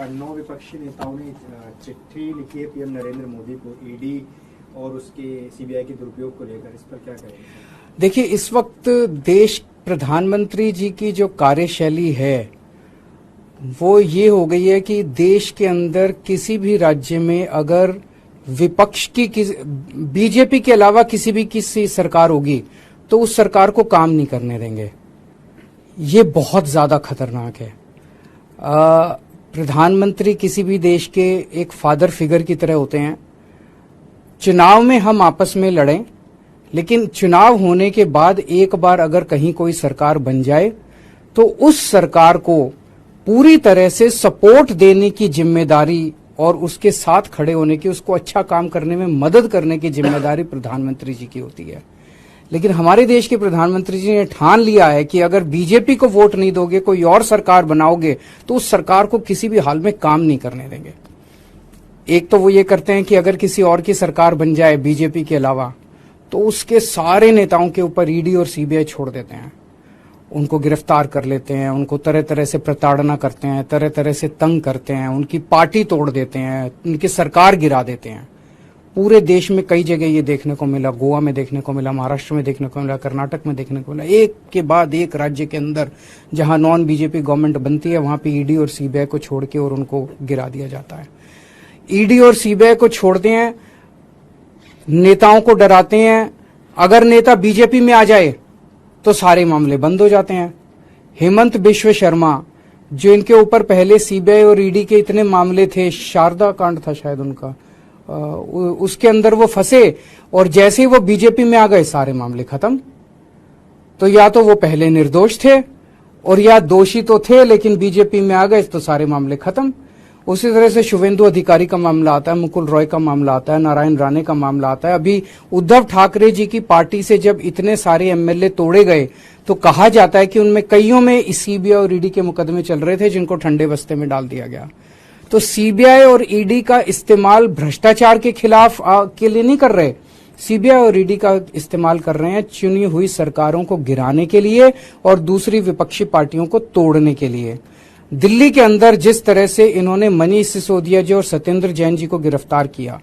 9 विपक्षी नेताओं ने चिट्ठी लिखी है पीएम नरेंद्र मोदी को ईडी और उसके सीबीआई के दुरुपयोग को लेकर, इस पर क्या कहेंगे? देखिए, इस वक्त देश प्रधानमंत्री जी की जो कार्यशैली है वो ये हो गई है कि देश के अंदर किसी भी राज्य में अगर विपक्ष की बीजेपी के अलावा किसी सरकार होगी तो उस सरकार को काम नहीं करने देंगे। ये बहुत ज्यादा खतरनाक है। प्रधानमंत्री किसी भी देश के एक फादर फिगर की तरह होते हैं। चुनाव में हम आपस में लड़ें, लेकिन चुनाव होने के बाद एक बार अगर कहीं कोई सरकार बन जाए तो उस सरकार को पूरी तरह से सपोर्ट देने की जिम्मेदारी और उसके साथ खड़े होने की, उसको अच्छा काम करने में मदद करने की जिम्मेदारी प्रधानमंत्री जी की होती है। लेकिन हमारे देश के प्रधानमंत्री जी ने ठान लिया है कि अगर बीजेपी को वोट नहीं दोगे, कोई और सरकार बनाओगे तो उस सरकार को किसी भी हाल में काम नहीं करने देंगे। एक तो वो ये करते हैं कि अगर किसी और की सरकार बन जाए बीजेपी के अलावा तो उसके सारे नेताओं के ऊपर ईडी और सीबीआई छोड़ देते हैं, उनको गिरफ्तार कर लेते हैं, उनको तरह तरह से प्रताड़ना करते हैं, तरह तरह से तंग करते हैं, उनकी पार्टी तोड़ देते हैं, उनकी सरकार गिरा देते हैं। पूरे देश में कई जगह ये देखने को मिला, गोवा में देखने को मिला, महाराष्ट्र में देखने को मिला, कर्नाटक में देखने को मिला। एक के बाद एक राज्य के अंदर जहां नॉन बीजेपी गवर्नमेंट बनती है वहां पे ईडी और सीबीआई को छोड़ के और उनको गिरा दिया जाता है। ईडी और सीबीआई को छोड़ते हैं, नेताओं को डराते हैं। अगर नेता बीजेपी में आ जाए तो सारे मामले बंद हो जाते हैं। हेमंत बिश्व शर्मा, जो इनके ऊपर पहले सीबीआई और ईडी के इतने मामले थे, शारदा कांड था शायद उनका, उसके अंदर वो फंसे और जैसे ही वो बीजेपी में आ गए सारे मामले खत्म। तो या तो वो पहले निर्दोष थे और या दोषी तो थे लेकिन बीजेपी में आ गए तो सारे मामले खत्म। उसी तरह से शुभेंदु अधिकारी का मामला आता है, मुकुल रॉय का मामला आता है, नारायण राणे का मामला आता है। अभी उद्धव ठाकरे जी की पार्टी से जब इतने सारे एमएलए तोड़े गए तो कहा जाता है कि उनमें कईयों में सीबीआई और ईडी के मुकदमे चल रहे थे जिनको ठंडे बस्ते में डाल दिया गया। तो सीबीआई और ईडी का इस्तेमाल भ्रष्टाचार के खिलाफ के लिए नहीं कर रहे, सीबीआई और ईडी का इस्तेमाल कर रहे हैं चुनी हुई सरकारों को गिराने के लिए और दूसरी विपक्षी पार्टियों को तोड़ने के लिए। दिल्ली के अंदर जिस तरह से इन्होंने मनीष सिसोदिया जी और सत्येंद्र जैन जी को गिरफ्तार किया,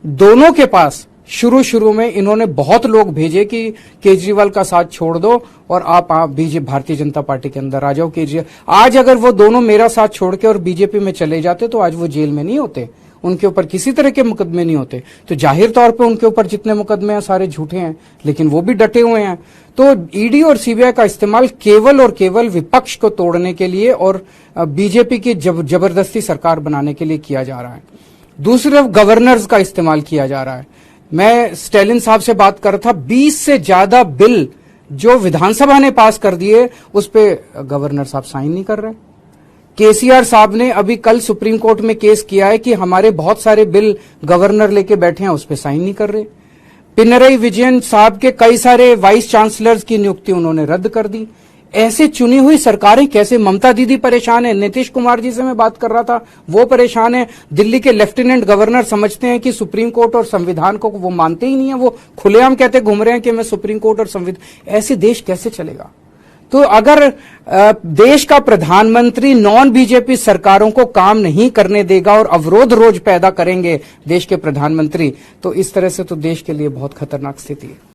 दोनों के पास शुरू में इन्होंने बहुत लोग भेजे कि केजरीवाल का साथ छोड़ दो और आप बीजेपी भारतीय जनता पार्टी के अंदर आ जाओ। केजरीवाल आज अगर वो दोनों मेरा साथ छोड़ के और बीजेपी में चले जाते तो आज वो जेल में नहीं होते, उनके ऊपर किसी तरह के मुकदमे नहीं होते। तो जाहिर तौर पे उनके ऊपर जितने मुकदमे हैं सारे झूठे हैं, लेकिन वो भी डटे हुए हैं। तो ईडी और सीबीआई का इस्तेमाल केवल और केवल विपक्ष को तोड़ने के लिए और बीजेपी की जबरदस्ती सरकार बनाने के लिए किया जा रहा है। दूसरी तरफ गवर्नर्स का इस्तेमाल किया जा रहा है। मैं स्टैलिन साहब से बात कर रहा था, 20 से ज्यादा बिल जो विधानसभा ने पास कर दिए उस पे गवर्नर साहब साइन नहीं कर रहे। केसीआर साहब ने अभी कल सुप्रीम कोर्ट में केस किया है कि हमारे बहुत सारे बिल गवर्नर लेके बैठे हैं, उस पे साइन नहीं कर रहे। पिनरई विजयन साहब के कई सारे वाइस चांसलर्स की नियुक्ति उन्होंने रद्द कर दी। ऐसे चुनी हुई सरकारें कैसे? ममता दीदी परेशान है, नीतीश कुमार जी से मैं बात कर रहा था, वो परेशान है। दिल्ली के लेफ्टिनेंट गवर्नर समझते हैं कि सुप्रीम कोर्ट और संविधान को वो मानते ही नहीं है, वो खुलेआम कहते घूम रहे हैं कि मैं सुप्रीम कोर्ट और संविधान। ऐसे देश कैसे चलेगा? तो अगर देश का प्रधानमंत्री नॉन बीजेपी सरकारों को काम नहीं करने देगा और अवरोध रोज पैदा करेंगे देश के प्रधानमंत्री, तो इस तरह से तो देश के लिए बहुत खतरनाक स्थिति है।